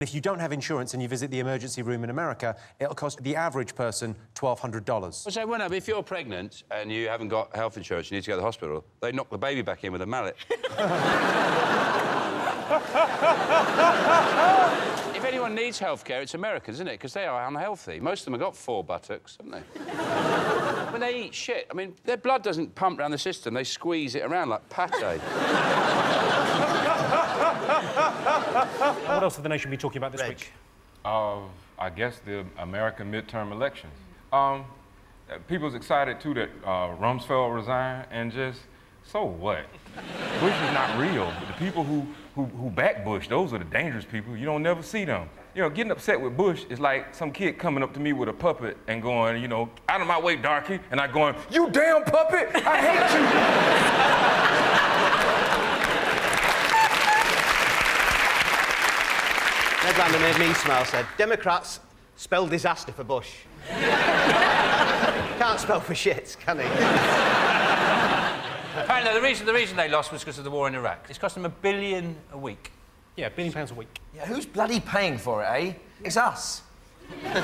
If you don't have insurance and you visit the emergency room in America, it'll cost the average person $1,200. So, well, no, but if you're pregnant and you haven't got health insurance, you need to go to the hospital, they knock the baby back in with a mallet. If anyone needs healthcare, it's Americans, isn't it? Because they are unhealthy. Most of them have got 4 buttocks, haven't they? When they eat shit, I mean, their blood doesn't pump around the system, they squeeze it around like pate. What else have the nation been talking about this week? I guess the American midterm elections. People's excited, too, that Rumsfeld resigned, and just, so what? Bush is not real. But the people who back Bush, those are the dangerous people. You don't never see them. You know, getting upset with Bush is like some kid coming up to me with a puppet and going, you know, out of my way, darky, and I going, you damn puppet, I hate you. Ned Lander made me smile, said, Democrats spell disaster for Bush. Can't spell for shit, can he? Apparently, the reason they lost was because of the war in Iraq. It's cost them £1 billion a week. Yeah, £1 billion a week. Yeah, who's bloody paying for it, eh? It's us. Isn't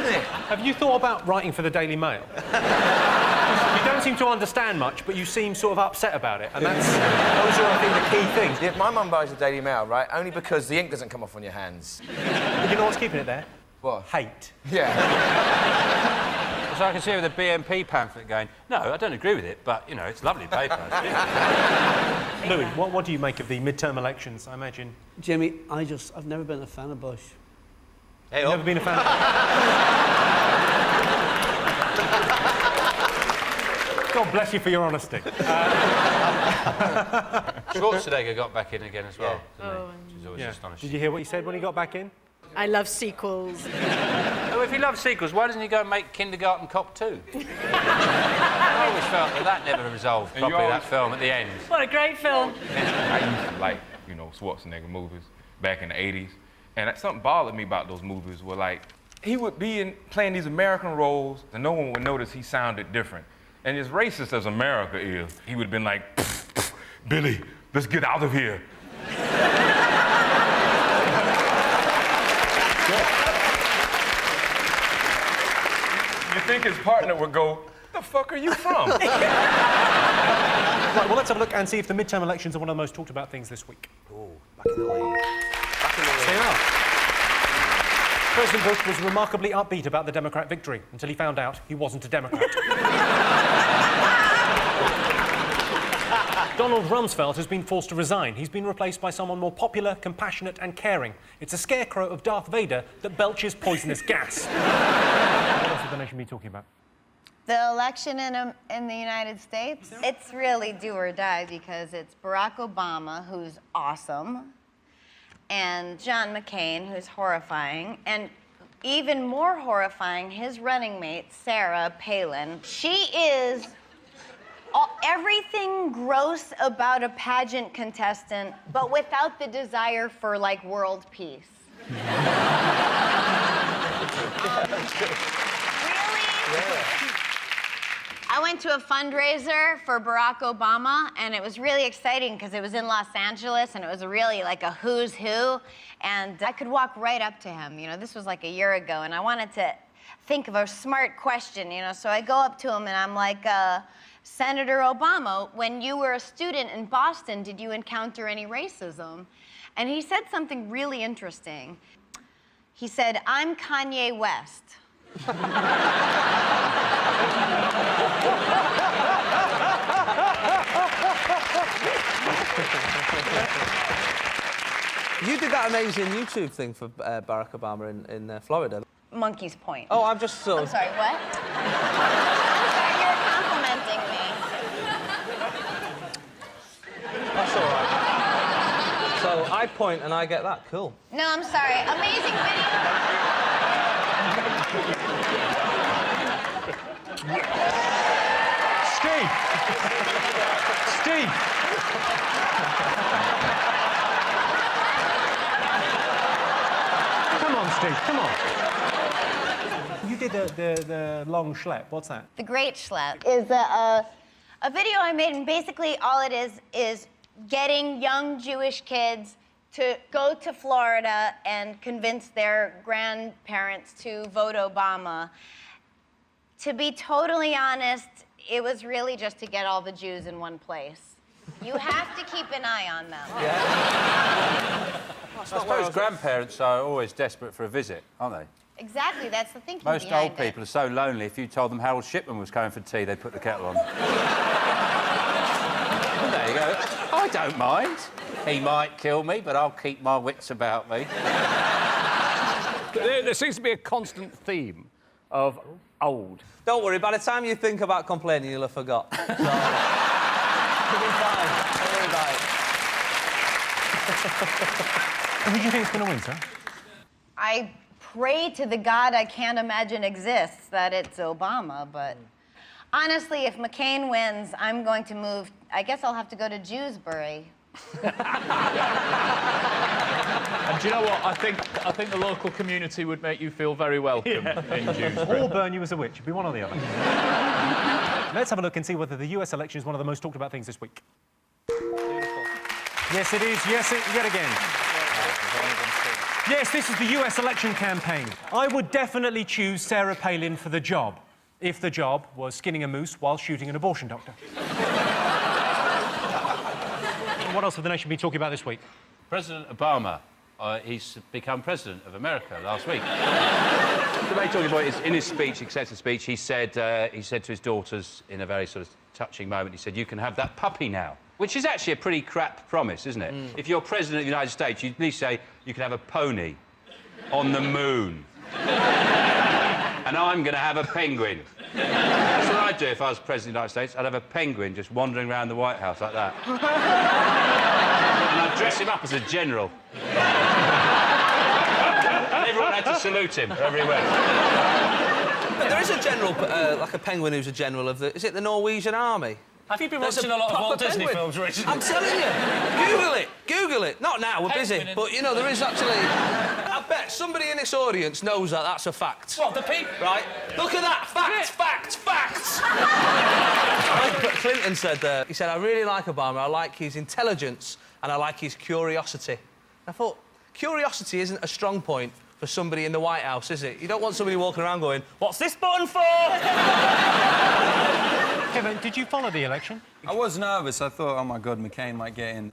it? Have you thought about writing for the Daily Mail? You don't seem to understand much, but you seem sort of upset about it, and those are, I think, the key things. Yeah, my mum buys the Daily Mail, right? Only because the ink doesn't come off on your hands. But you know what's keeping it there? What? Hate. Yeah. So I can see with the BNP pamphlet going, no, I don't agree with it, but, you know, it's lovely paper. Louis, what do you make of the midterm elections, I imagine? Jimmy, I've never been a fan of Bush. Hey, Never been a fan of... God bless you for your honesty. Schwarzenegger got back in again as well, didn't he? Which is always astonishing. Did you hear what he said when he got back in? I love sequels. Oh, if he loves sequels, why doesn't he go and make Kindergarten Cop 2? I always felt that never resolved properly, that film at the end. What a great film. I used to like, you know, Schwarzenegger movies back in the 80s. And something bothered me about those movies were like, he would be playing these American roles and no one would notice he sounded different. And as racist as America is, he would have been like, pff, pff, Billy, let's get out of here. You think his partner would go, the fuck are you from? Right, well, let's have a look and see if the midterm elections are one of the most talked about things this week. Oh, back in the lead. Back in the lead. They are. President Bush was remarkably upbeat about the Democrat victory until he found out he wasn't a Democrat. Donald Rumsfeld has been forced to resign. He's been replaced by someone more popular, compassionate and caring. It's a scarecrow of Darth Vader that belches poisonous gas. What else has the nation been talking about? The election in the United States, it's really do or die because it's Barack Obama, who's awesome, and John McCain, who's horrifying, and even more horrifying, his running mate, Sarah Palin. She is everything gross about a pageant contestant, but without the desire for, like, world peace. Really? Yeah. I went to a fundraiser for Barack Obama, and it was really exciting because it was in Los Angeles, and it was really like a who's who, and I could walk right up to him. You know, this was like a year ago, and I wanted to think of a smart question, you know, so I go up to him, and I'm like, Senator Obama, when you were a student in Boston, did you encounter any racism? And he said something really interesting. He said, I'm Kanye West. You did that amazing YouTube thing for Barack Obama in Florida. Monkey's Point. Oh, I'm just sort I'm of... sorry, what? You're complimenting me. That's all right. So I point and I get that. Cool. No, I'm sorry. Amazing video. Steve! Steve! Come on, Steve, come on. You did the long schlep. What's that? The Great Schlep is a video I made, and basically all it is getting young Jewish kids to go to Florida and convince their grandparents to vote Obama. To be totally honest, it was really just to get all the Jews in one place. You have to keep an eye on them. I suppose grandparents are always desperate for a visit, aren't they? Exactly, that's the thinking Most behind old people are so lonely, if you told them Harold Shipman was coming for tea, they'd put the kettle on. There you go. I don't mind. He might kill me, but I'll keep my wits about me. There seems to be a constant theme of old. Don't worry, by the time you think about complaining, you'll have forgot. So, you'll be fine. Don't worry about it. Who do you think's going to win, sir? I pray to the God I can't imagine exists that it's Obama, but honestly, if McCain wins, I'm going to move. I guess I'll have to go to Jewsbury. And do you know what? I think the local community would make you feel very welcome in Dewsbury. Or burn you as a witch. It'd be one or the other. Let's have a look and see whether the US election is one of the most talked about things this week. Beautiful. Yes, it is. Yes, yet again. Yes, this is the US election campaign. I would definitely choose Sarah Palin for the job, if the job was skinning a moose while shooting an abortion doctor. What else have the nation been talking about this week? President Obama, he's become president of America last week. The main talking point is, in his speech, acceptance speech, he said to his daughters in a very sort of touching moment, he said, "You can have that puppy now." Which is actually a pretty crap promise, isn't it? If you're president of the United States, you'd at least say, "You can have a pony on the moon." And I'm going to have a penguin. That's what I'd do if I was president of the United States. I'd have a penguin just wandering around the White House like that. And I'd dress him up as a general. And everyone had to salute him wherever he went. But there is a general, like a penguin who's a general of the... Is it the Norwegian army? Have you been There's watching a lot of Walt proper Disney penguin. films recently? I'm telling you. Google it. Not now, we're busy. But, you know, there is actually... I bet somebody in this audience knows that that's a fact. What, the people? Right? Look at that. Facts. Clinton said, he said, "I really like Obama. I like his intelligence and I like his curiosity." I thought, curiosity isn't a strong point for somebody in the White House, is it? You don't want somebody walking around going, "What's this button for?" Kevin, did you follow the election? I was nervous. I thought, oh, my God, McCain might get in.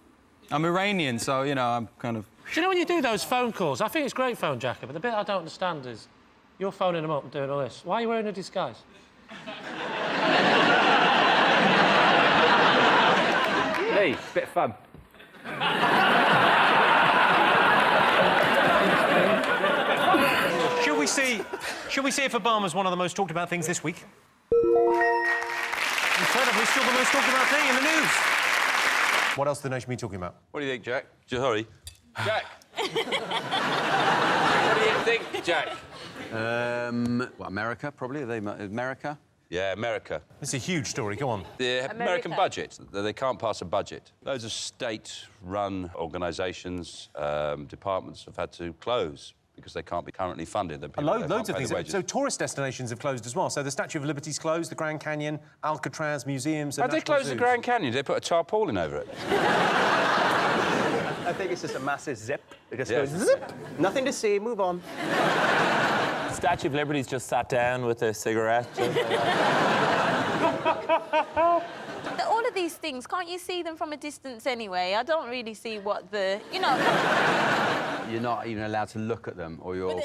I'm Iranian, so, you know, I'm kind of... Do you know when you do those phone calls? I think it's great phone jacket, but the bit I don't understand is you're phoning them up and doing all this. Why are you wearing a disguise? Hey, bit of fun. Should we see if Obama's one of the most talked about things this week? Incredibly, still the most talked about thing in the news. What else has the nation been talking about? What do you think, Jack? Sorry. Jack. What do you think, Jack? America, probably. Are they America? Yeah, America. It's a huge story. Go on. The American budget. They can't pass a budget. Loads of state-run organisations, departments have had to close because they can't be currently funded. Loads of things. So tourist destinations have closed as well. So the Statue of Liberty's closed, the Grand Canyon, Alcatraz, museums... How'd they close the Grand Canyon? Did they put a tarpaulin over it? I think it's just a massive zip. It just goes zip. Nothing to see, move on. The Statue of Liberty's just sat down with a cigarette. All of these things, can't you see them from a distance anyway? I don't really see what the... You know... You're not even allowed to look at them, or even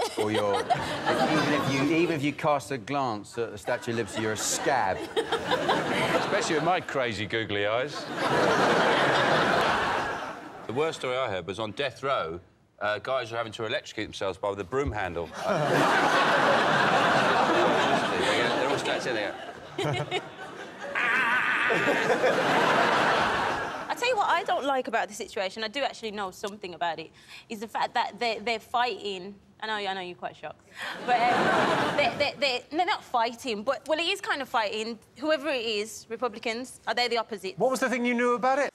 if you cast a glance at the Statue of Liberty, you're a scab. Especially with my crazy googly eyes. The worst story I heard was on death row, guys were having to electrocute themselves by the broom handle. They're all stretched in there. I tell you what I don't like about the situation, I do actually know something about it, is the fact that they're fighting. I know you're quite shocked. But they're not fighting, but, well, it is kind of fighting. Whoever it is, Republicans, are they the opposite? What was the thing you knew about it?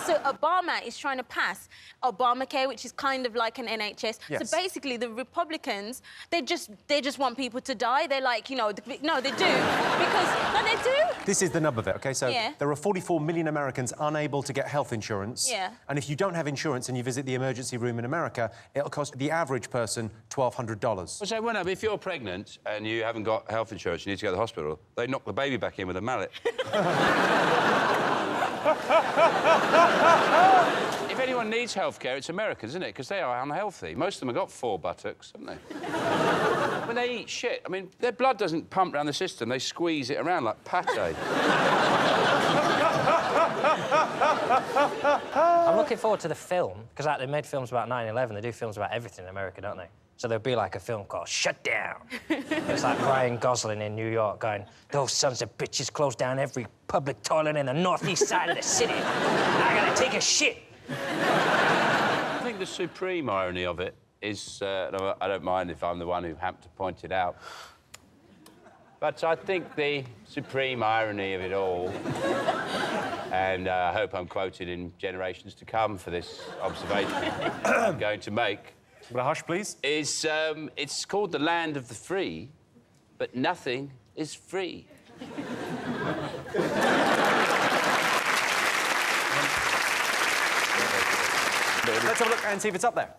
So Obama is trying to pass Obamacare, which is kind of like an NHS. Yes. So basically, the Republicans, they just want people to die. They're like, you know, no, they do. No, they do. This is the nub of it, OK? So Yeah. there are 44 million Americans unable to get health insurance. Yeah. And if you don't have insurance and you visit the emergency room in America, it'll cost the average person $1,200. Well, so, well, no, but if you're pregnant and you haven't got health insurance, you need to go to the hospital, they knock the baby back in with a mallet. If anyone needs healthcare, it's Americans, isn't it? Because they are unhealthy. Most of them have got 4 buttocks, haven't they? When they eat shit, I mean, their blood doesn't pump around the system, they squeeze it around like pate. I'm looking forward to the film, because like, they made films about 9/11, they do films about everything in America, don't they? So there'll be like a film called Shut Down. It's like Ryan Gosling in New York going, those sons of bitches closed down every public toilet in the northeast side of the city. I gotta take a shit. I think the supreme irony of it is, no, I don't mind if I'm the one who happened to point it out, but I think the supreme irony of it all, and I hope I'm quoted in generations to come for this observation I'm going to make. Will I hush, please? Is, it's called the land of the free, but nothing is free. Let's have a look and see if it's up there.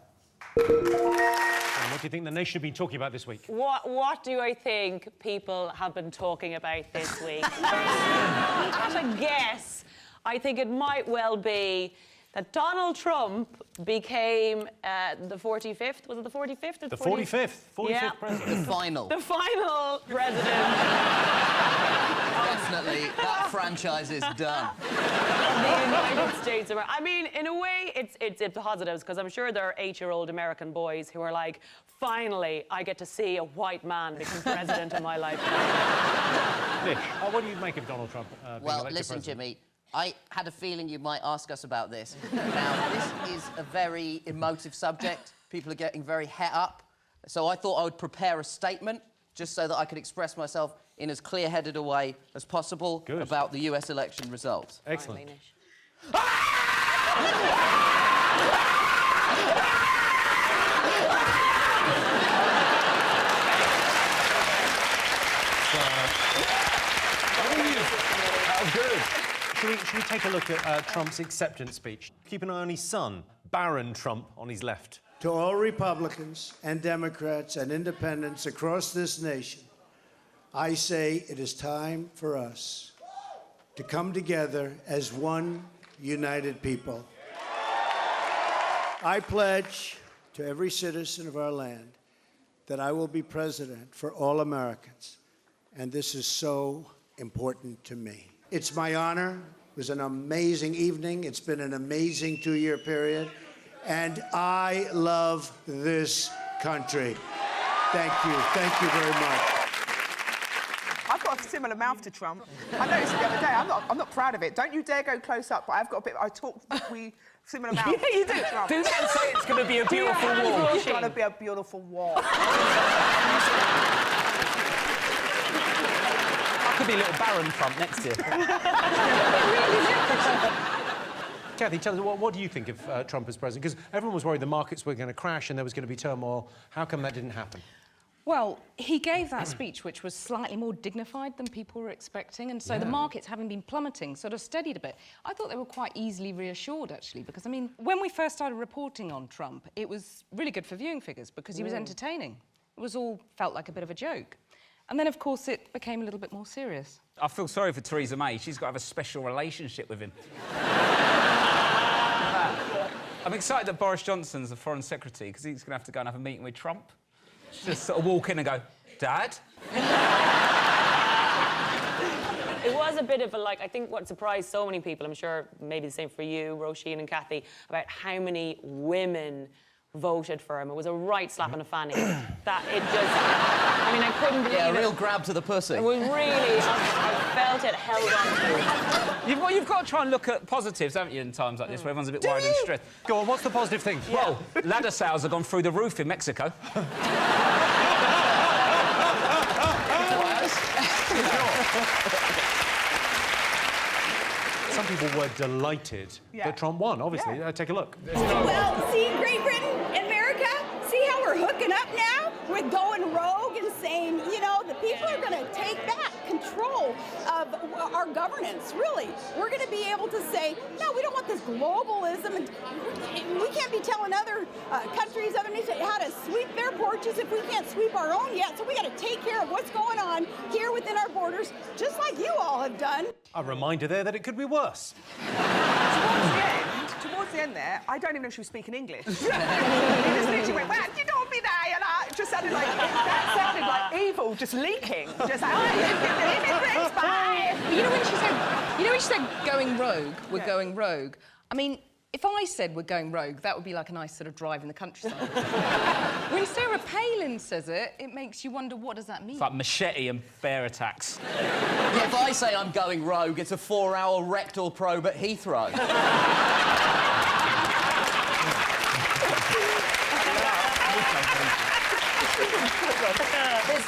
And what do you think the nation should be talking about this week? What do I think people have been talking about this week? At a guess, I think it might well be that Donald Trump became the 45th, was it the 45th? Or The 45th Yeah. president. The final. The final president. Definitely, that franchise is done. The United States of America. I mean, in a way, it's positives, because I'm sure there are 8-year-old American boys who are like, finally, I get to see a white man become president in my lifetime. Nick, what do you make of Donald Trump being Well, elected listen, president? Jimmy, I had a feeling you might ask us about this. Now, this is a very emotive subject. People are getting very het up. So I thought I would prepare a statement just so that I could express myself in as clear-headed a way as possible about the US election results. Excellent. That was good. Should we take a look at Trump's acceptance speech? Keep an eye on his son, Baron Trump, on his left. To all Republicans and Democrats and independents across this nation, I say it is time for us to come together as one united people. I pledge to every citizen of our land that I will be president for all Americans, and this is so important to me. It's my honor. It was an amazing evening. It's been an amazing 2-year period, and I love this country. Thank you. Thank you very much. I've got a similar mouth to Trump. I noticed it the other day. I'm not proud of it. Don't you dare go close up, but I've got a bit... similar mouth. Yeah, you do. to Trump. Do not say it's going to be a beautiful wall. It's going to be a beautiful wall. Could be a little Baron Trump next year. Kathy, tell us, what do you think of Trump as president? Because everyone was worried the markets were going to crash and there was going to be turmoil. How come that didn't happen? Well, he gave that speech, which was slightly more dignified than people were expecting, and so the markets, having been plummeting, sort of steadied a bit. I thought they were quite easily reassured, actually, because, I mean, when we first started reporting on Trump, it was really good for viewing figures because he was entertaining. It was all felt like a bit of a joke. And then, of course, it became a little bit more serious. I feel sorry for Theresa May. She's got to have a special relationship with him. I'm excited that Boris Johnson's the Foreign Secretary because he's going to have to go and have a meeting with Trump. Just sort of walk in and go, Dad? It was a bit of a, like, I think what surprised so many people, I'm sure maybe the same for you, Roisin and Kathy, about how many women voted for him. It was a right slap on the fanny. That it just... I mean, I couldn't believe it. Yeah, a real grab to the pussy. It was really... I felt it held on to. You've got to try and look at positives, haven't you, in times like this, where everyone's a bit worried and stressed. Go on, what's the positive thing? Well, ladder sales have gone through the roof in Mexico. some people were delighted that Trump won, obviously. Take a look. Well, see, Great Britain, America, see how we're hooking up now? We're going rogue and saying, you know, the people are going to take back control of our governance, really. We're going to be able to say, no, we don't want this globalism. And we can't be telling other countries, other nations, how to sweep their porches if we can't sweep our own yet. So we got to take care of what's going on here within our borders, just like you all have done. A reminder there that it could be worse. Towards the end there, I don't even know if she was speaking English. He just literally went, well, you don't be there, and it just sounded like, that sounded like evil just leaking. Just like, oh, immigrants, bye. But you know when she said going rogue, we're going rogue? I mean, if I said we're going rogue, that would be like a nice sort of drive in the countryside. When Sarah Palin says it, it makes you wonder, what does that mean? It's like machete and bear attacks. Yeah, if I say I'm going rogue, it's a 4-hour rectal probe at Heathrow.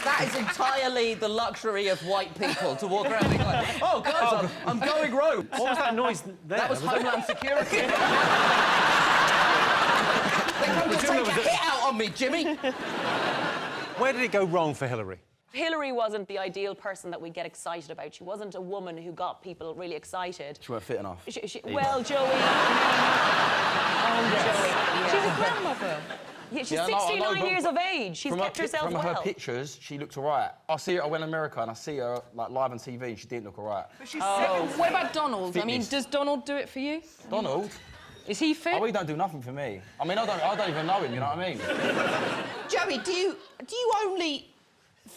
That is entirely the luxury of white people, to walk around being like, oh, guys, I'm going rogue. What was that noise there? That was Homeland Security. They're going to take a hit out on me, Jimmy. Where did it go wrong for Hillary? Hillary wasn't the ideal person that we get excited about. She wasn't a woman who got people really excited. She weren't fit enough. Well, Joey... Joey. She's a grandmother. Yeah, she's 69 years of age. She's kept herself well. From her pictures, she looked all right. I see her when in America, and I see her like live on TV, and she didn't look all right. But she's What about Donald? I mean, does Donald do it for you? Donald? Is he fit? Oh, he don't do nothing for me. I mean, I don't even know him, you know what I mean? Joey, do you only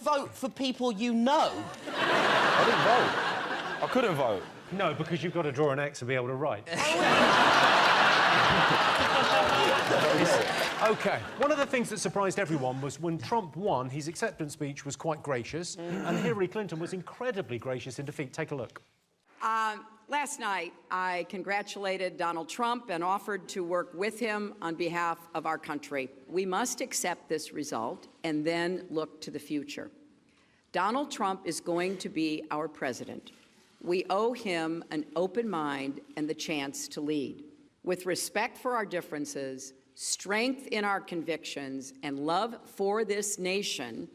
vote for people you know? I didn't vote. I couldn't vote. No, because you've got to draw an X and be able to write. OK, one of the things that surprised everyone was when Trump won, his acceptance speech was quite gracious, and Hillary Clinton was incredibly gracious in defeat. Take a look. Last night, I congratulated Donald Trump and offered to work with him on behalf of our country. We must accept this result and then look to the future. Donald Trump is going to be our president. We owe him an open mind and the chance to lead. With respect for our differences, strength in our convictions, and love for this nation,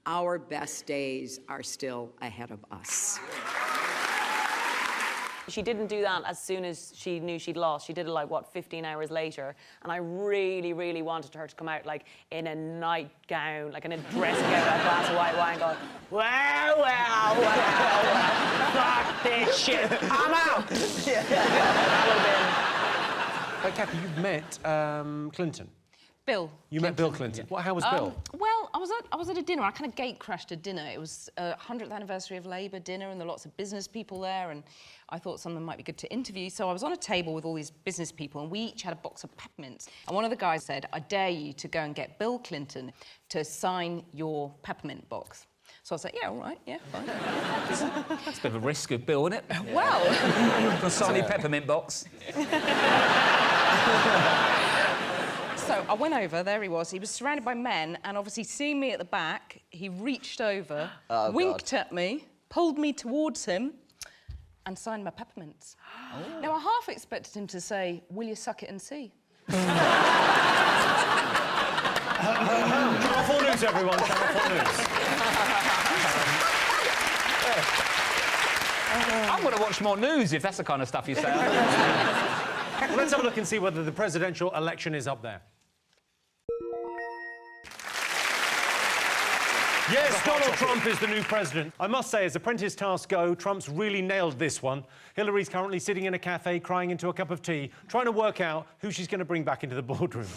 our best days are still ahead of us. She didn't do that as soon as she knew she'd lost. She did it, like, what, 15 hours later. And I really, really wanted her to come out, like, in a nightgown, like in a dressing gown, with a glass of white wine, going, well, fuck this shit, I'm out! That would have been... But, Kathy, you've met Clinton. Bill. You met Bill Clinton. How was Bill? Well, I was at a dinner. I kind of gate crashed a dinner. It was a 100th anniversary of Labour dinner, and there were lots of business people there, and I thought some of them might be good to interview. So I was on a table with all these business people, and we each had a box of peppermints. And one of the guys said, I dare you to go and get Bill Clinton to sign your peppermint box. So I was like, yeah, all right, yeah, fine. That's a bit of a risk of Bill, isn't it? Yeah. Well... A sunny peppermint box. So I went over, there he was surrounded by men, and obviously seeing me at the back, he reached over, winked at me, pulled me towards him, and signed my peppermints. Oh. Now, I half expected him to say, will you suck it and see? Channel 4 News, everyone, Channel 4 News. I'm going to watch more news if that's the kind of stuff you say. Well, let's have a look and see whether the presidential election is up there. Yes, Donald Trump is the new president. I must say, as apprentice tasks go, Trump's really nailed this one. Hillary's currently sitting in a cafe, crying into a cup of tea, trying to work out who she's going to bring back into the boardroom.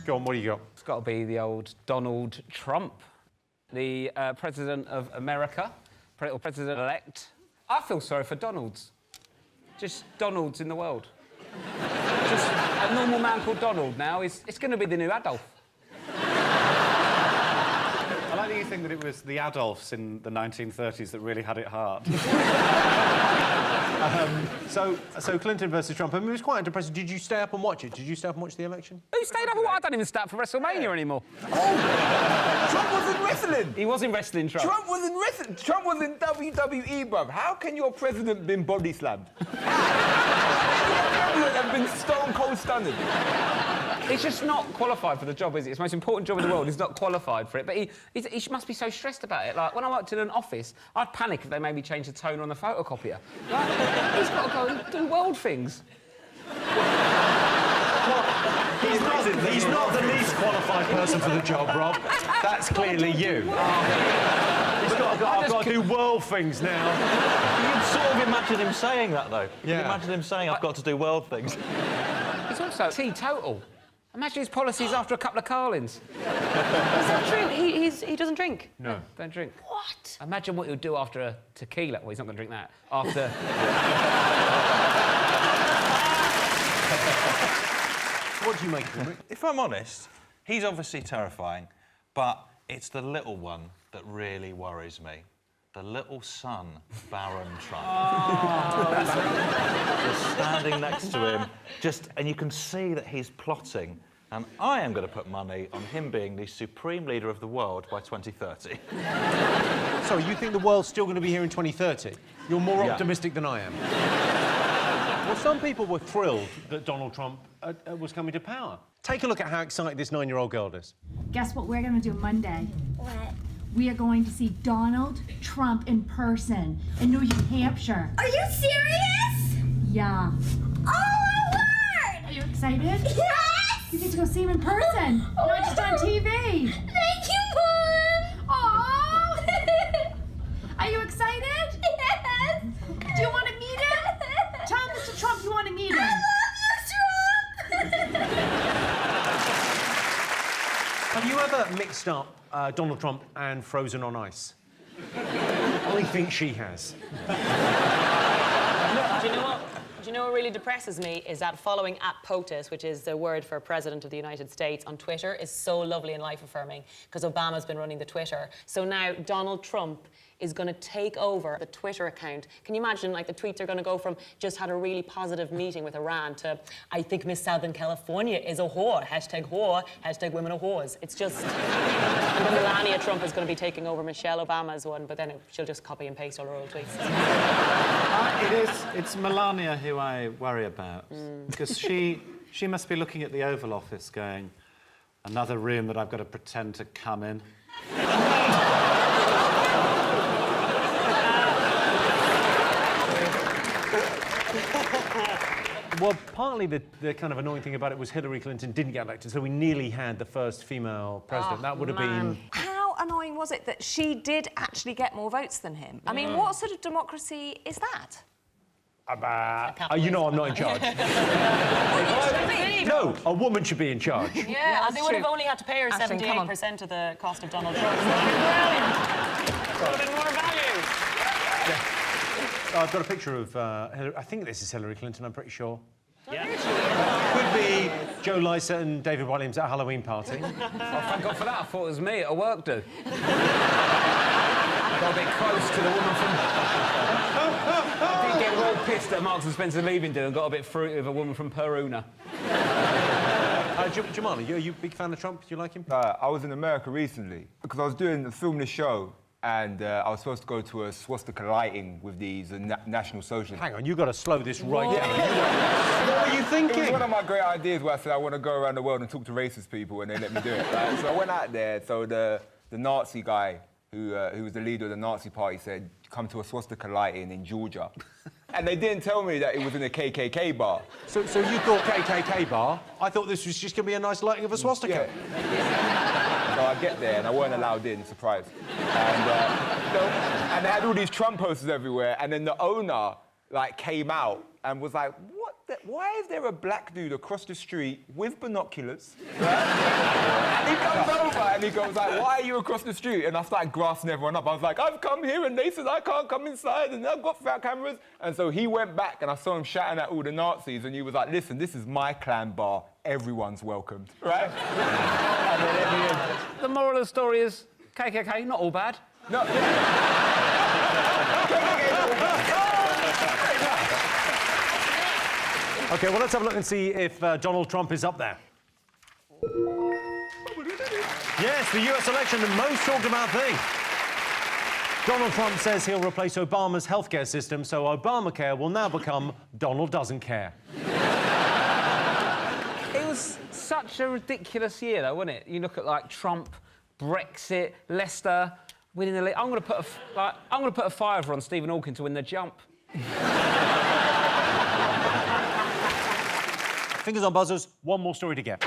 Go on, what do you got? It's got to be the old Donald Trump, the President of America, President-elect. I feel sorry for Donalds. Just Donalds in the world. Just a normal man called Donald now. It's going to be the new Adolf. I like do you think that it was the Adolfs in the 1930s that really had it hard? So Clinton versus Trump. I mean, it was quite depressing. Did you stay up and watch it? Did you stay up and watch the election? Who stayed up? I don't even stay up for WrestleMania anymore. Trump was in wrestling. He was in wrestling, Trump. Trump was in wrestling. Trump was in WWE, bruv. How can your president been body slammed? How can your president have been stone cold stunned? He's just not qualified for the job, is he? It's the most important job in the world. He's not qualified for it. But he must be so stressed about it. Like, when I worked in an office, I'd panic if they made me change the tone on the photocopier. Like, he's got to go and do world things. He's not the least qualified person for the job, Rob. That's clearly you. I've got to do world things now. You can sort of imagine him saying that, though. You Yeah. can imagine him saying, I've got to do world things. He's also teetotal. Imagine his policies after a couple of Carlins. Is that true? He doesn't drink? No, don't drink. What? Imagine what he'll do after a tequila. Well, he's not going to drink that. After... What do you make of him? If I'm honest, he's obviously terrifying, but it's the little one that really worries me. The little son, Baron Trump. Just standing next to him, and you can see that he's plotting. And I am going to put money on him being the supreme leader of the world by 2030. So you think the world's still going to be here in 2030? You're more Yeah. optimistic than I am. Well, some people were thrilled that Donald Trump was coming to power. Take a look at how excited this 9-year-old girl is. Guess what we're going to do Monday? What? We are going to see Donald Trump in person in New Hampshire. Are you serious? Yeah. Oh, my word! Are you excited? Yes! You get to go see him in person, not just on TV. Thank you, Mom! Aww! Are you excited? Yes! Do you want to meet him? Tell Mr. Trump you want to meet him. I love you, Trump! Have you ever mixed up Donald Trump and Frozen on Ice? I think she has. Do you know what? Do you know what really depresses me is that following at POTUS, which is the word for President of the United States, on Twitter is so lovely and life-affirming because Obama's been running the Twitter. So now Donald Trump is going to take over the Twitter account. Can you imagine, like, the tweets are going to go from just had a really positive meeting with Iran to I think Miss Southern California is a whore, hashtag women are whores. It's just... And then Melania Trump is going to be taking over Michelle Obama's one, but then she'll just copy and paste all her old tweets. It's Melania who I worry about, because she must be looking at the Oval Office going, another room that I've got to pretend to come in. Well, partly the kind of annoying thing about it was Hillary Clinton didn't get elected, so we nearly had the first female president. That would have been... How annoying was it that she did actually get more votes than him? I mean, what sort of democracy is that? you know I'm not in charge. No, a woman should be in charge. Yeah, and they would have only had to pay her Ashton, come on. 78% of the cost of Donald Trump. Brilliant! Would have been more value. I've got a picture of Hillary. I think this is Hillary Clinton, I'm pretty sure. Yeah. Could be Joe Lycett and David Williams at a Halloween party. Oh, thank God for that. I thought it was me at a work do. Got a bit close to the woman from... I did get real pissed at Marks and Spencer leaving do and got a bit fruity with a woman from Peruna. Jamali, are you a big fan of Trump? Do you like him? I was in America recently because I was filming the show, and I was supposed to go to a swastika lighting with these National Socialists. Hang on, you've got to slow this right down. What were you thinking? It was one of my great ideas where I said I want to go around the world and talk to racist people, and they let me do it. Right? So I went out there, so the Nazi guy who was the leader of the Nazi party said, come to a swastika lighting in Georgia. And they didn't tell me that it was in a KKK bar. So you thought KKK bar? I thought this was just going to be a nice lighting of a swastika. Yeah. So I get there and I weren't allowed in, surprise. And they had all these Trump posters everywhere, and then the owner came out and was like, why is there a black dude across the street with binoculars? Right? And he comes over and he goes like, why are you across the street? And I started grassing everyone up. I was like, I've come here and they said I can't come inside and I've got fat cameras. And so he went back and I saw him shouting at all the Nazis and he was like, listen, this is my clan bar. Everyone's welcomed, right? And then at the end, The moral of the story is, KKK, not all bad. No. OK, well, let's have a look and see if Donald Trump is up there. Yes, the US election, the most talked about thing. Donald Trump says he'll replace Obama's healthcare system, so Obamacare will now become Donald Doesn't Care. It was such a ridiculous year, though, wasn't it? You look at, like, Trump, Brexit, Leicester winning the league. I'm going to put a fiver on Stephen Hawking to win the jump. Fingers on buzzers, one more story to get.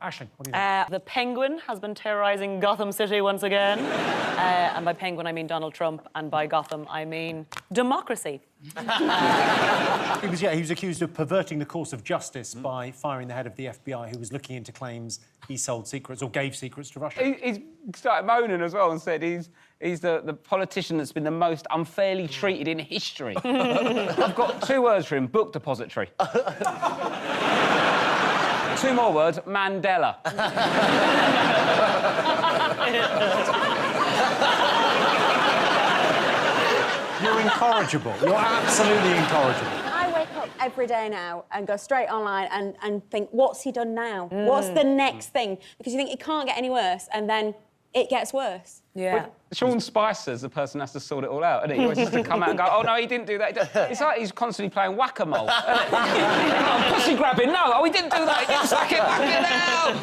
Aisling, what do you think? The Penguin has been terrorising Gotham City once again. And by Penguin, I mean Donald Trump, and by Gotham, I mean democracy. He was accused of perverting the course of justice by firing the head of the FBI, who was looking into claims he sold secrets or gave secrets to Russia. He started moaning as well and said he's the politician that's been the most unfairly treated in history. I've got 2 words for him: book depository. 2 more words: Mandela. You're incorrigible. You're absolutely incorrigible. I wake up every day now and go straight online and think, what's he done now? What's the next thing? Because you think it can't get any worse, and then it gets worse. Yeah. Sean Spicer's the person who has to sort it all out, isn't he? He always has to come out and go, oh, no, he didn't do that. It's like he's constantly playing whack-a-mole. Oh, pussy grabbing, no, oh, he didn't do that. He didn't whack it out.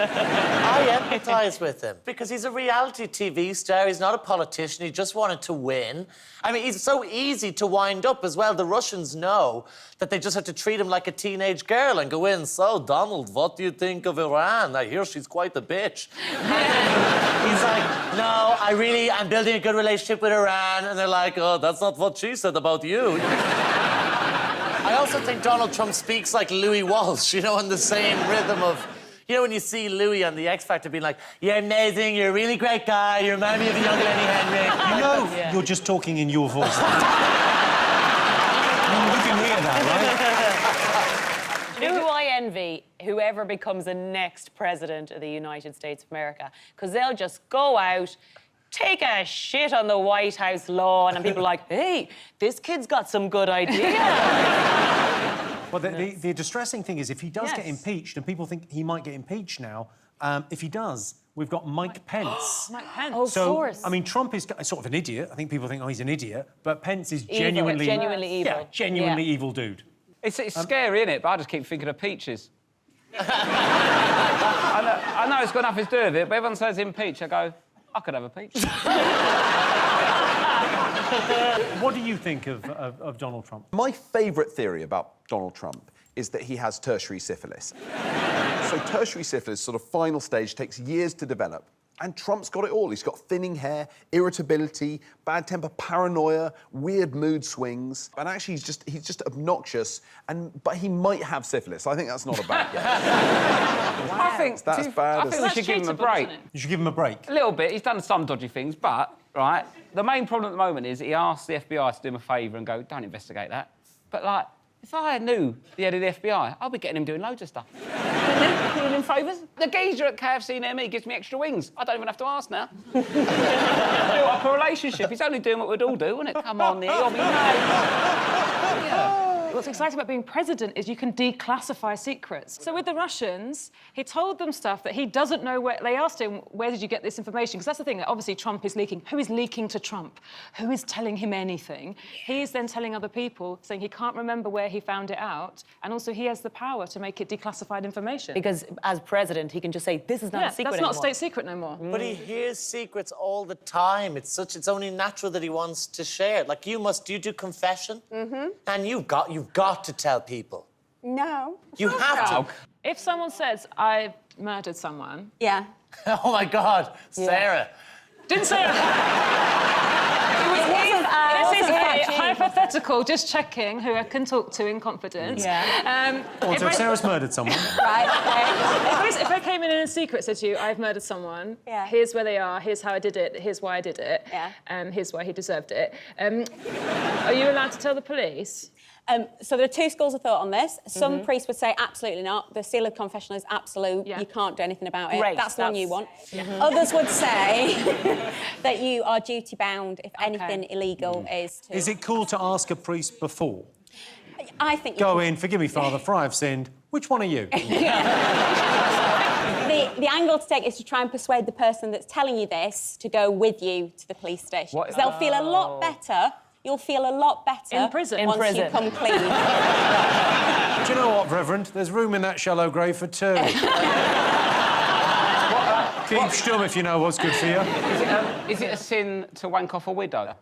I empathise with him because he's a reality TV star. He's not a politician. He just wanted to win. I mean, he's so easy to wind up as well. The Russians know that they just have to treat him like a teenage girl and go in, so, Donald, what do you think of Iran? I hear she's quite the bitch. He's like, no, I'm building a good relationship with Iran. And they're like, oh, that's not what she said about you. I also think Donald Trump speaks like Louis Walsh, you know, in the same rhythm of... You know, when you see Louis on the X Factor being like, you're amazing, you're a really great guy, you remind me of the younger Lenny Henry. You know you're just talking in your voice. You can hear that, right? You know who I envy? Whoever becomes the next president of the United States of America. Because they'll just go out, take a shit on the White House lawn, and people are like, hey, this kid's got some good ideas. Well, the distressing thing is if he does get impeached, and people think he might get impeached now, if he does, we've got Mike Pence. Mike Pence. Of course. I mean, Trump is sort of an idiot. I think people think, oh, he's an idiot. But Pence is genuinely... Genuinely evil. Yeah, genuinely evil dude. It's scary, isn't it? But I just keep thinking of peaches. I know it's got nothing to do with it, but everyone says impeach. I go, I could have a peach. What do you think of Donald Trump? My favourite theory about Donald Trump is that he has tertiary syphilis. So tertiary syphilis, sort of final stage, takes years to develop. And Trump's got it all. He's got thinning hair, irritability, bad temper, paranoia, weird mood swings. And actually, he's just obnoxious. But he might have syphilis. I think that's not a bad guess. I think that's bad. I think we should give him a break. You should give him a break. A little bit. He's done some dodgy things, but right. The main problem at the moment is he asked the FBI to do him a favour and go, don't investigate that. But like, if I knew the head of the FBI, I'd be getting him doing loads of stuff. Doing him favours. The geezer at KFC near me gives me extra wings. I don't even have to ask now. Built up a relationship. He's only doing what we'd all do, isn't it? Come on, Nick. What's exciting about being president is you can declassify secrets. So with the Russians, he told them stuff that he doesn't know where... They asked him, where did you get this information? Because that's the thing, that obviously Trump is leaking. Who is leaking to Trump? Who is telling him anything? He is then telling other people, saying he can't remember where he found it out, and also he has the power to make it declassified information. Because as president, he can just say, this is not a secret that's anymore. not a state secret no more. But he hears secrets all the time. It's only natural that he wants to share it. Like, you do confession? Mm-hmm. And you've got to tell people. No. You have to. If someone says, I've murdered someone... Yeah. Oh, my God. Sarah. Didn't say it. This is a hypothetical, just checking who I can talk to in confidence. Yeah. So if Sarah's murdered someone... Right, okay. If I came in secret, said to you, I've murdered someone, here's where they are, here's how I did it, here's why I did it, here's why he deserved it. Are you allowed to tell the police? So there are two schools of thought on this. Some priests would say absolutely not. The seal of confession is absolute. Yeah. You can't do anything about it. Great, That's the one you want. Yeah. Others would say that you are duty bound if anything illegal is to... Is it cool to ask a priest before? I think... Go in, forgive me, Father, for I have sinned. Which one are you? The angle to take is to try and persuade the person that's telling you this to go with you to the police station. Because they'll feel a lot better. You'll feel a lot better In prison. once you come clean. Do you know what, Reverend? There's room in that shallow grave for two. Keep stum if you know what's good for you. Is it a sin to wank off a widow?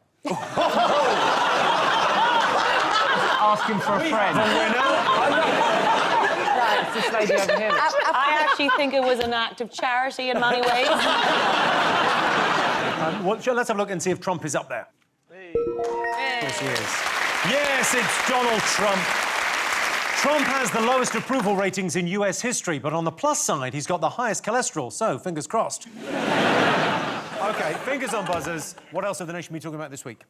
Asking for a friend. It's this lady over here. I actually think it was an act of charity in many ways. Let's have a look and see if Trump is up there. Of course he is. Yes, it's Donald Trump. Trump has the lowest approval ratings in US history, but on the plus side, he's got the highest cholesterol, so fingers crossed. OK, fingers on buzzers. What else have the nation been talking about this week?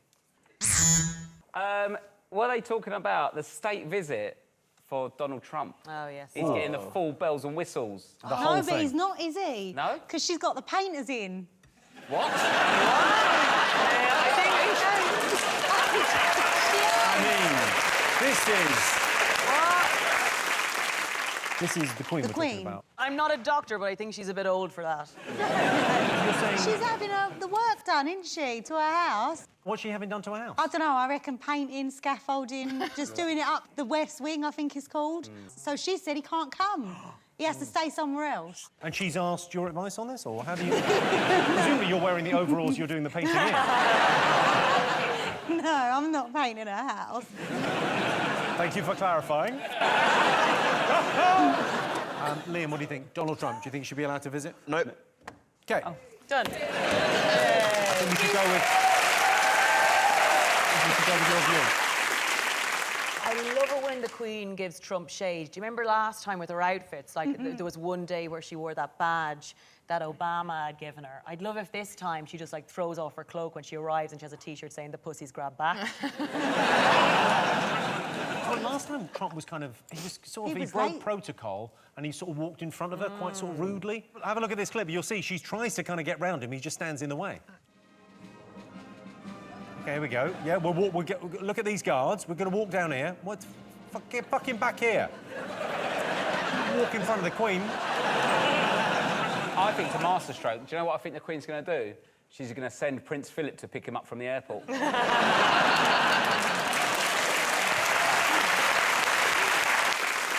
What are they talking about? The state visit for Donald Trump. Oh, yes. He's getting the full bells and whistles. The whole No, thing. but he's not, is he? No? Because she's got the painters in. What? This is the Queen The we're Queen. talking about. I'm not a doctor, but I think she's a bit old for that. She's having the work done, isn't she, to her house? What's she having done to her house? I don't know, I reckon painting, scaffolding, just doing it up the West Wing, I think it's called. So she said he can't come. He has to stay somewhere else. And she's asked your advice on this, or how do you... Presumably you're wearing the overalls you're doing the painting in. No, I'm not painting her house. Thank you for clarifying. Liam, what do you think? Donald Trump, do you think he should be allowed to visit? Nope. OK. Oh, done. I think we should go with... your view. I love it when the Queen gives Trump shade. Do you remember last time with her outfits? Like, there was one day where she wore that badge that Obama had given her. I'd love if this time she just, like, throws off her cloak when she arrives and she has a T-shirt saying, "The pussy's grabbed back." Well, last time Trump was kind of... He was sort of... He broke protocol and he sort of walked in front of her quite sort of rudely. Have a look at this clip. You'll see she tries to kind of get round him. He just stands in the way. OK, here we go. Yeah, look at these guards. We're going to walk down here. What? Get fucking back here. Walk in front of the Queen. I think to masterstroke, do you know what I think the Queen's going to do? She's going to send Prince Philip to pick him up from the airport.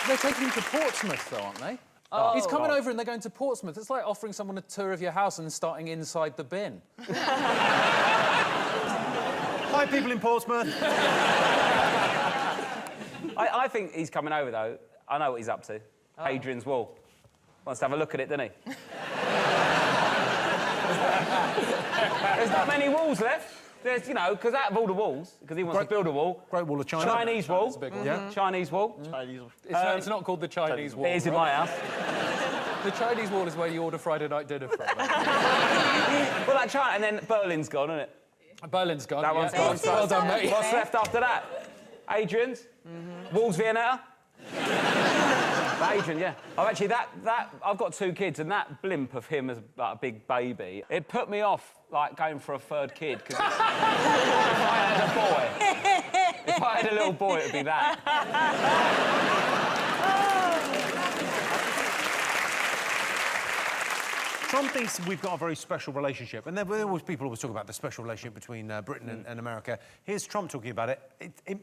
They're taking him to Portsmouth, though, aren't they? Oh. He's coming over and they're going to Portsmouth. It's like offering someone a tour of your house and starting inside the bin. Hi, people in Portsmouth. I think he's coming over, though. I know what he's up to. Hadrian's Wall. Wants to have a look at it, doesn't he? There's not many walls left. There's, you know, because out of all the walls, because he wants to build a wall. Great Wall of China. Chinese Wall. That's a big one. Yeah. Chinese Wall. It's not called the Chinese Wall. It is in my house. The Chinese Wall is where you order Friday night dinner from. Well, that China, and then Berlin's gone, isn't it? Berlin's gone. That one's gone. Well done, mate. What's left after that? Adrian's? Walls Viennetta? Adrian, yeah. I've got 2 kids, and that blimp of him as like, a big baby, it put me off, like, going for a 3rd kid, because if I had a little boy, it'd be that. Trump thinks we've got a very special relationship, and people always talk about the special relationship between Britain and America. Here's Trump talking about it.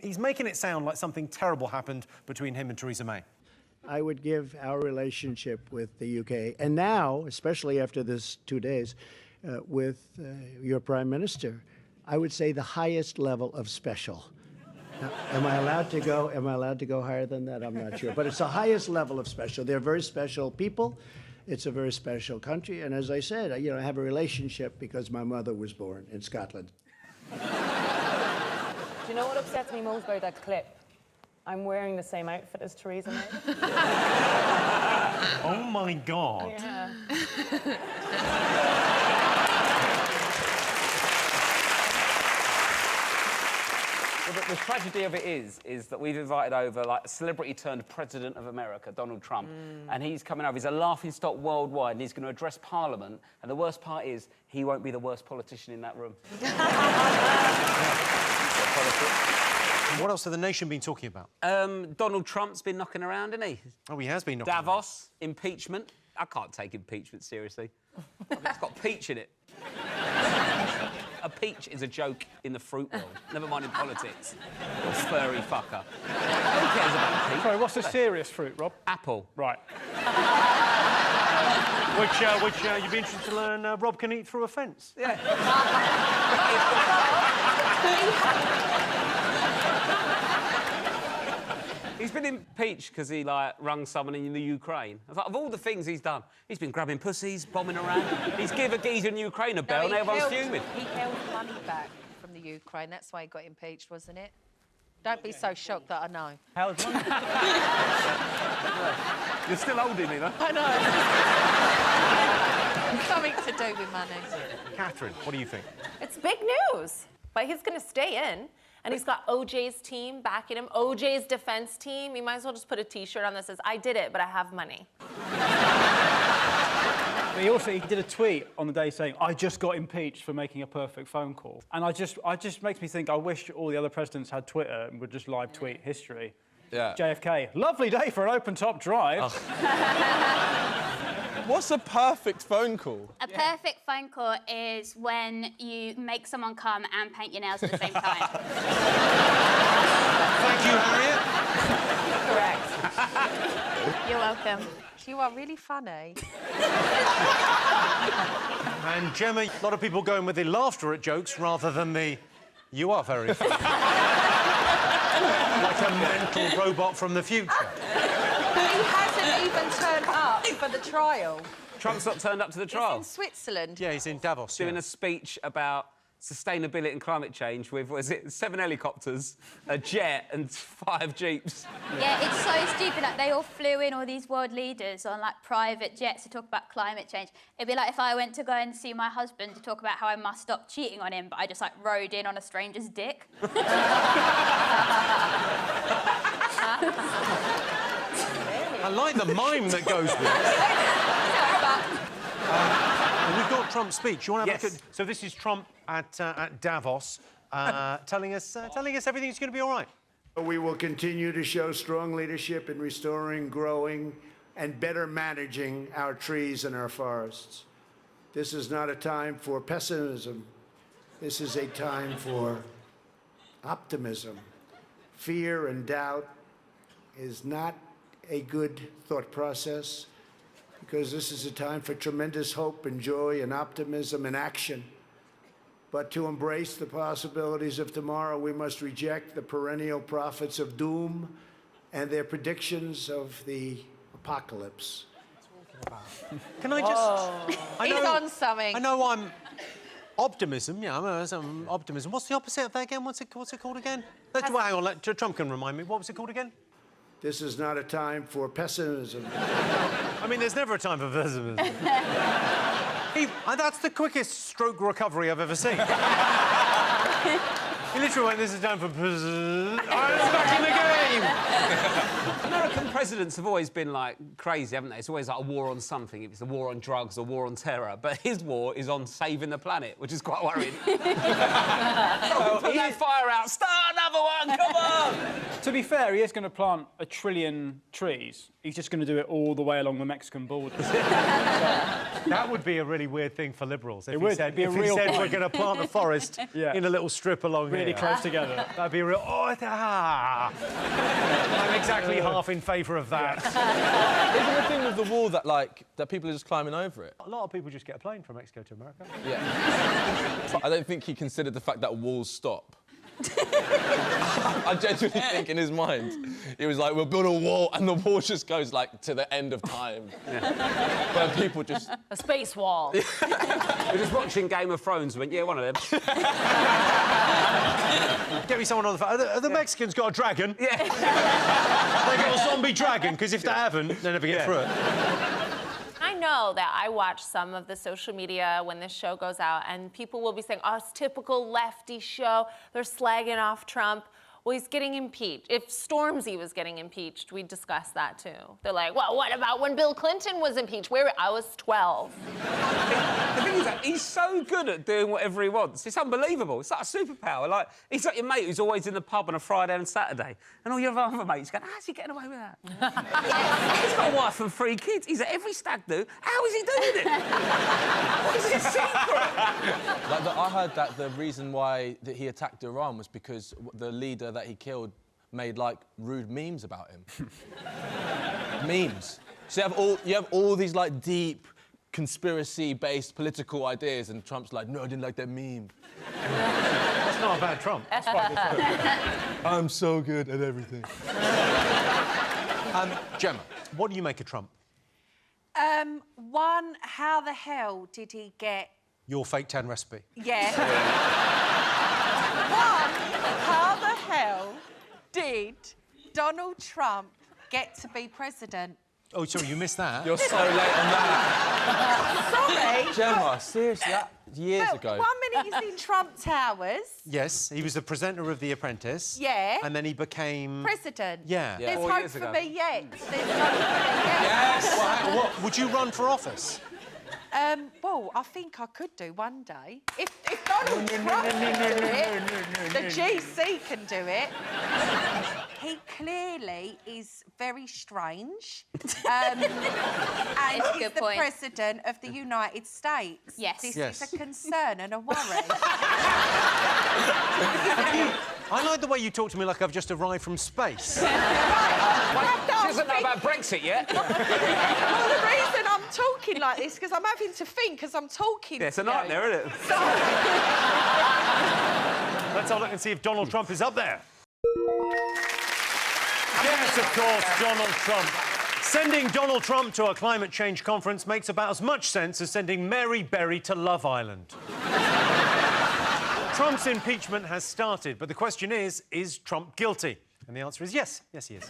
He's making it sound like something terrible happened between him and Theresa May. I would give our relationship with the UK, and now, especially after this 2 days, with your Prime Minister, I would say the highest level of special. Now, am I allowed to go higher than that? I'm not sure. But it's the highest level of special. They're very special people. It's a very special country. And as I said, I have a relationship because my mother was born in Scotland. Do you know what upsets me most about that clip? I'm wearing the same outfit as Theresa May. Oh, my God. Yeah. Well, the tragedy of it is that we've invited over, like, a celebrity turned president of America, Donald Trump, and he's coming over. He's a laughingstock worldwide, and he's going to address Parliament, and the worst part is he won't be the worst politician in that room. What else has the nation been talking about? Donald Trump's been knocking around, hasn't he? Oh, he has been knocking Davos, impeachment. I can't take impeachment seriously. It's got peach in it. A peach is a joke in the fruit world, never mind in politics. Little furry fucker. Who cares about peach? Sorry, what's a serious fruit, Rob? Apple. Right. Which you'd be interested to learn Rob can eat through a fence. Yeah. He's been impeached because he, like, rung someone in the Ukraine. It's like, of all the things he's done, he's been grabbing pussies, bombing around. He's given a geezer in Ukraine a bell and everyone's fuming. He held money back from the Ukraine. That's why he got impeached, wasn't it? Don't be so shocked that I know. Held money? You're still holding me, though. I know. Something to do with money. Catherine, what do you think? It's big news, but he's going to stay in. And he's got OJ's team backing him, OJ's defense team. You might as well just put a T-shirt on that says, I did it, but I have money. He did a tweet on the day saying, I just got impeached for making a perfect phone call. And I just makes me think, I wish all the other presidents had Twitter and would just live tweet history. Yeah. JFK, lovely day for an open-top drive. What's a perfect phone call? A perfect phone call is when you make someone come and paint your nails at the same time. Thank you, Harriet. Correct. You're welcome. You are really funny. And Gemma, a lot of people going with the laughter at jokes rather than the you are very funny. Like a mental robot from the future. He hasn't even turned up for the trial. Trump's not turned up to the trial. He's in Switzerland. Yeah, he's in Davos. Doing a speech about sustainability and climate change with, what is it, 7 helicopters, a jet and 5 jeeps. Yeah, it's so stupid. Like, they all flew in, all these world leaders, on, like, private jets to talk about climate change. It'd be like if I went to go and see my husband to talk about how I must stop cheating on him, but I just, like, rode in on a stranger's dick. I like the mime that goes with it. We've got Trump's speech. You want to have a look at... So this is Trump at Davos telling us everything's going to be all right. We will continue to show strong leadership in restoring, growing, and better managing our trees and our forests. This is not a time for pessimism. This is a time for optimism. Fear and doubt is not a good thought process, because this is a time for tremendous hope and joy and optimism and action. But to embrace the possibilities of tomorrow, we must reject the perennial prophets of doom and their predictions of the apocalypse. Can I just... He's on something. I know I'm... Optimism, yeah, I'm optimism. What's the opposite of that again? What's it called again? Hang on, Trump can remind me. What was it called again? This is not a time for pessimism. I mean, there's never a time for pessimism. That's the quickest stroke recovery I've ever seen. He literally went, this is time for pessimism. I'm back in the game! American presidents have always been, like, crazy, haven't they? It's always like a war on something. If it's a war on drugs or war on terror. But his war is on saving the planet, which is quite worrying. Put that fire out. Start another one, come on! To be fair, he is going to plant 1 trillion trees. He's just going to do it all the way along the Mexican border. That would be a really weird thing for Liberals. If It would. It'd be a real we're point. going to plant a forest in a little strip along Really here. close together. That'd be a real... I'm exactly half in favour of that. Isn't the thing with the wall that, like, that people are just climbing over it? A lot of people just get a plane from Mexico to America. Yeah. I don't think he considered the fact that walls stop. I genuinely think in his mind, he was like, we'll build a wall, and the wall just goes, like, to the end of time. Yeah. Where people just... A space wall. We're just watching Game of Thrones and went, yeah, one of them. Get me someone on the phone. Have the Mexicans got a dragon? Yeah. They got a zombie dragon, because if they haven't, they never get through it. I know that I watch some of the social media when this show goes out, and people will be saying, oh, it's typical lefty show. They're slagging off Trump. Well, he's getting impeached. If Stormzy was getting impeached, we'd discuss that too. They're like, well, what about when Bill Clinton was impeached? I was 12. The thing is that he's so good at doing whatever he wants. It's unbelievable. It's like a superpower. Like, he's like your mate who's always in the pub on a Friday and Saturday, and all your other mates going, how's he getting away with that? He's got a wife and 3 kids. He's at every stag do. How is he doing it? What is his secret? I heard that the reason why that he attacked Iran was because the leader that he killed made like rude memes about him. Memes. So you have all these like deep conspiracy-based political ideas, and Trump's like, no, I didn't like that meme. That's not about Trump. That's quite good. I'm so good at everything. Gemma, what do you make of Trump? One, how the hell did he get... Your fake tan recipe. Yeah. One, how the hell did Donald Trump get to be president? Oh, sorry, you missed that. You're so late on that. Sorry. Gemma, seriously, that years ago. 1 minute he's in Trump Towers. Yes, he was the presenter of The Apprentice. Yeah. And then he became... President. Yeah. There's 4 hope years for ago. me yet. There's hope for me yet. Yes! What, would you run for office? Well, I think I could do one day. If Donald Trump can do it, the GC can do it. He clearly is very strange. And he's the president of the United States. Yes. This Yes. is a concern and a worry. I like the way you talk to me like I've just arrived from space. She doesn't know about Brexit yet. Well, the reason I'm talking like this because I'm having to think as I'm talking. Yeah, it's a to you. nightmare, isn't it? Let's have a look and see if Donald Trump is up there. Yes, of course, Donald Trump. Sending Donald Trump to a climate change conference makes about as much sense as sending Mary Berry to Love Island. Trump's impeachment has started, but the question is Trump guilty? And the answer is yes. Yes, he is.